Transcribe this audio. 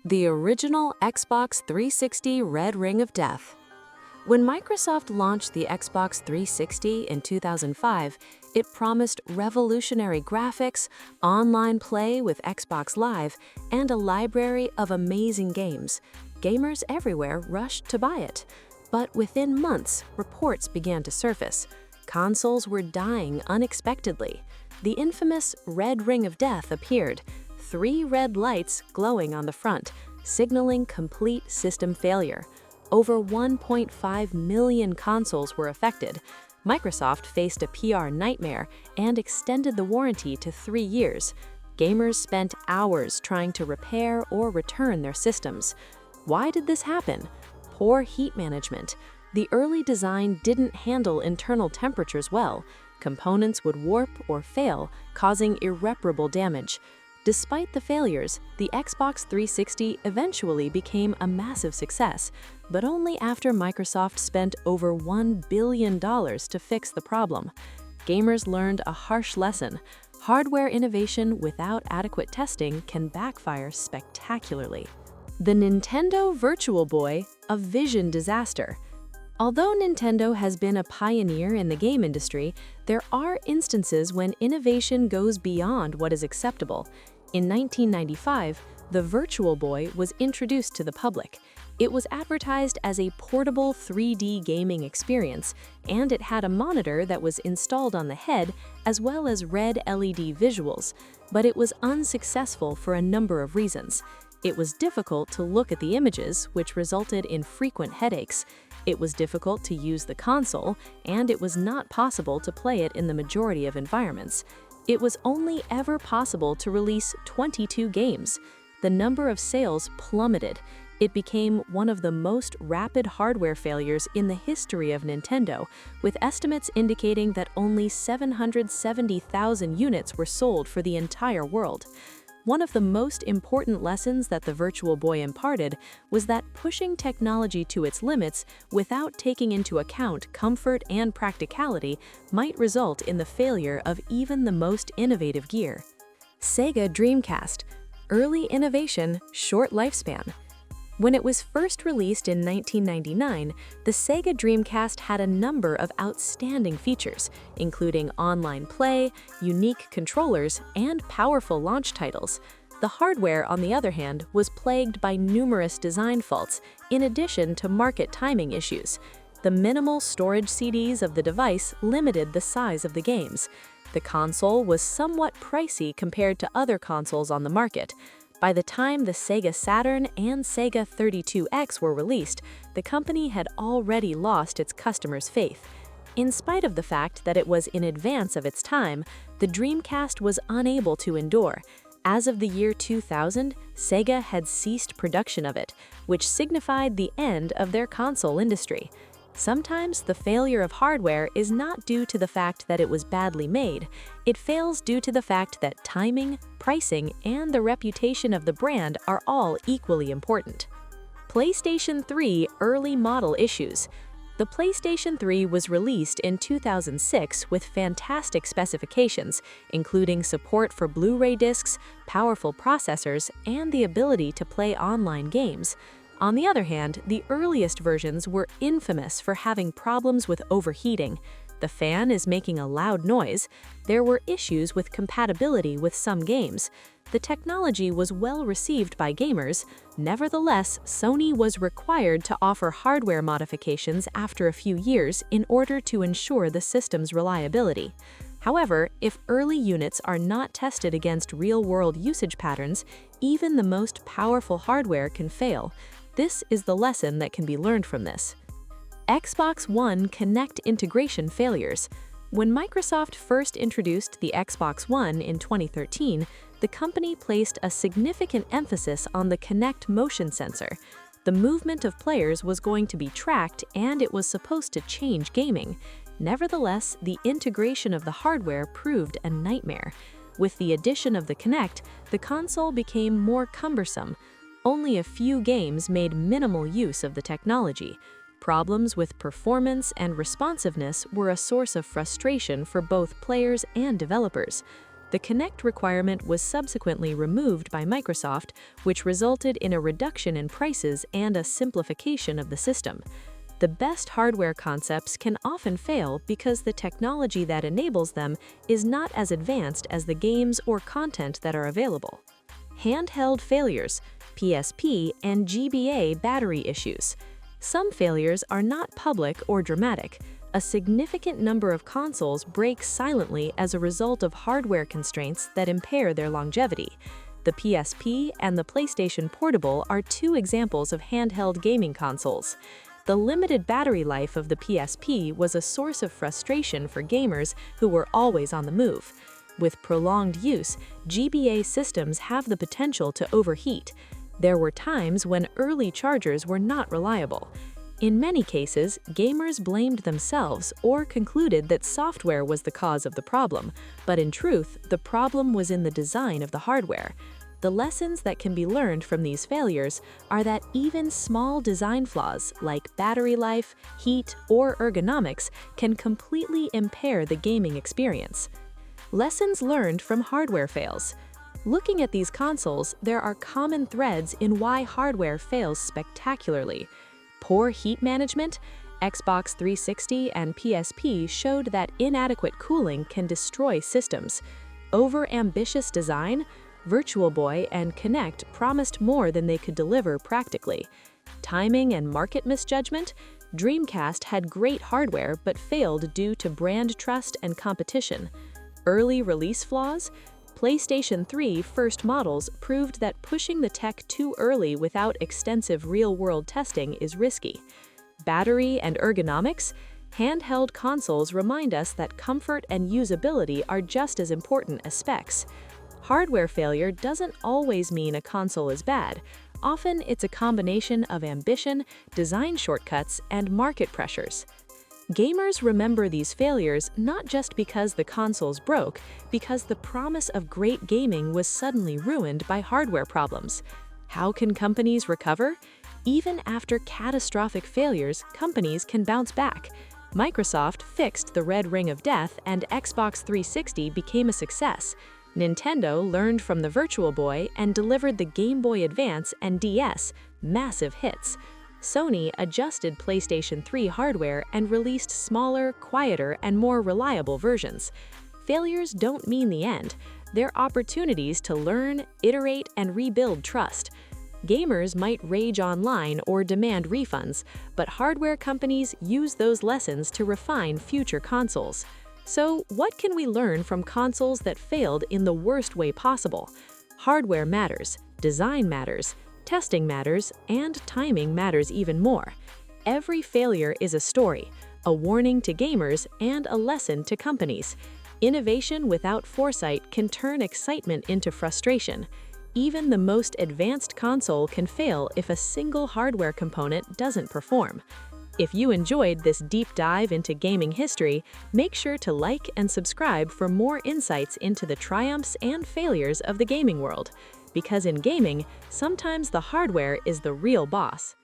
The original Xbox 360 Red Ring of Death. When Microsoft launched the Xbox 360 in 2005, it promised revolutionary graphics, online play with Xbox Live, and a library of amazing games. Gamers everywhere rushed to buy it. But within months, reports began to surface. Consoles were dying unexpectedly. The infamous Red Ring of Death appeared, 3 red lights glowing on the front, signaling complete system failure. Over 1.5 million consoles were affected. Microsoft faced a PR nightmare and extended the warranty to 3 years. Gamers spent hours trying to repair or return their systems. Why did this happen? Poor heat management. The early design didn't handle internal temperatures well. Components would warp or fail, causing irreparable damage. Despite the failures, the Xbox 360 eventually became a massive success, but only after Microsoft spent over $1 billion to fix the problem. Gamers learned a harsh lesson. Hardware innovation without adequate testing can backfire spectacularly. The Nintendo Virtual Boy, a vision disaster. Although Nintendo has been a pioneer in the game industry, there are instances when innovation goes beyond what is acceptable. In 1995, the Virtual Boy was introduced to the public. It was advertised as a portable 3D gaming experience, and it had a monitor that was installed on the head as well as red LED visuals, but it was unsuccessful for a number of reasons. It was difficult to look at the images, which resulted in frequent headaches. It was difficult to use the console, and it was not possible to play it in the majority of environments. It was only ever possible to release 22 games. The number of sales plummeted. It became one of the most rapid hardware failures in the history of Nintendo, with estimates indicating that only 770,000 units were sold for the entire world. One of the most important lessons that the Virtual Boy imparted was that pushing technology to its limits without taking into account comfort and practicality might result in the failure of even the most innovative gear. Sega Dreamcast. Early innovation, short lifespan. When it was first released in 1999, the Sega Dreamcast had a number of outstanding features, including online play, unique controllers, and powerful launch titles. The hardware, on the other hand, was plagued by numerous design faults, in addition to market timing issues. The minimal storage CDs of the device limited the size of the games. The console was somewhat pricey compared to other consoles on the market. By the time the Sega Saturn and Sega 32X were released, the company had already lost its customers' faith. In spite of the fact that it was in advance of its time, the Dreamcast was unable to endure. As of the year 2000, Sega had ceased production of it, which signified the end of their console industry. Sometimes the failure of hardware is not due to the fact that it was badly made. It fails due to the fact that timing, pricing, and the reputation of the brand are all equally important. PlayStation 3 early model issues. The PlayStation 3 was released in 2006 with fantastic specifications, including support for Blu-ray discs, powerful processors, and the ability to play online games. On the other hand, the earliest versions were infamous for having problems with overheating. The fan is making a loud noise. There were issues with compatibility with some games. The technology was well received by gamers. Nevertheless, Sony was required to offer hardware modifications after a few years in order to ensure the system's reliability. However, if early units are not tested against real-world usage patterns, even the most powerful hardware can fail. This is the lesson that can be learned from this. Xbox One Kinect integration failures. When Microsoft first introduced the Xbox One in 2013, the company placed a significant emphasis on the Kinect motion sensor. The movement of players was going to be tracked, and it was supposed to change gaming. Nevertheless, the integration of the hardware proved a nightmare. With the addition of the Kinect, the console became more cumbersome. Only a few games made minimal use of the technology. Problems with performance and responsiveness were a source of frustration for both players and developers. The Kinect requirement was subsequently removed by Microsoft, which resulted in a reduction in prices and a simplification of the system. The best hardware concepts can often fail because the technology that enables them is not as advanced as the games or content that are available. Handheld failures, PSP and GBA battery issues. Some failures are not public or dramatic. A significant number of consoles break silently as a result of hardware constraints that impair their longevity. The PSP and the PlayStation Portable are two examples of handheld gaming consoles. The limited battery life of the PSP was a source of frustration for gamers who were always on the move. With prolonged use, GBA systems have the potential to overheat. There were times when early chargers were not reliable. In many cases, gamers blamed themselves or concluded that software was the cause of the problem, but in truth, the problem was in the design of the hardware. The lessons that can be learned from these failures are that even small design flaws like battery life, heat, or ergonomics can completely impair the gaming experience. Lessons learned from hardware fails. Looking at these consoles, there are common threads in why hardware fails spectacularly. Poor heat management. Xbox 360 and PSP showed that inadequate cooling can destroy systems. Over-ambitious design. Virtual Boy and Kinect promised more than they could deliver practically. Timing and market misjudgment. Dreamcast had great hardware but failed due to brand trust and competition. Early release flaws. PlayStation 3 first models proved that pushing the tech too early without extensive real-world testing is risky. Battery and ergonomics. Handheld consoles remind us that comfort and usability are just as important as specs. Hardware failure doesn't always mean a console is bad. Often it's a combination of ambition, design shortcuts, and market pressures. Gamers remember these failures not just because the consoles broke, because the promise of great gaming was suddenly ruined by hardware problems. How can companies recover? Even after catastrophic failures, companies can bounce back. Microsoft fixed the red ring of death and Xbox 360 became a success. Nintendo learned from the Virtual Boy and delivered the Game Boy Advance and DS, massive hits. Sony adjusted PlayStation 3 hardware and released smaller, quieter, and more reliable versions. Failures don't mean the end. They're opportunities to learn, iterate, and rebuild trust. Gamers might rage online or demand refunds, but hardware companies use those lessons to refine future consoles. So, what can we learn from consoles that failed in the worst way possible? Hardware matters, design matters, testing matters, and timing matters even more. Every failure is a story, a warning to gamers, and a lesson to companies. Innovation without foresight can turn excitement into frustration. Even the most advanced console can fail if a single hardware component doesn't perform. If you enjoyed this deep dive into gaming history, make sure to like and subscribe for more insights into the triumphs and failures of the gaming world. Because in gaming, sometimes the hardware is the real boss.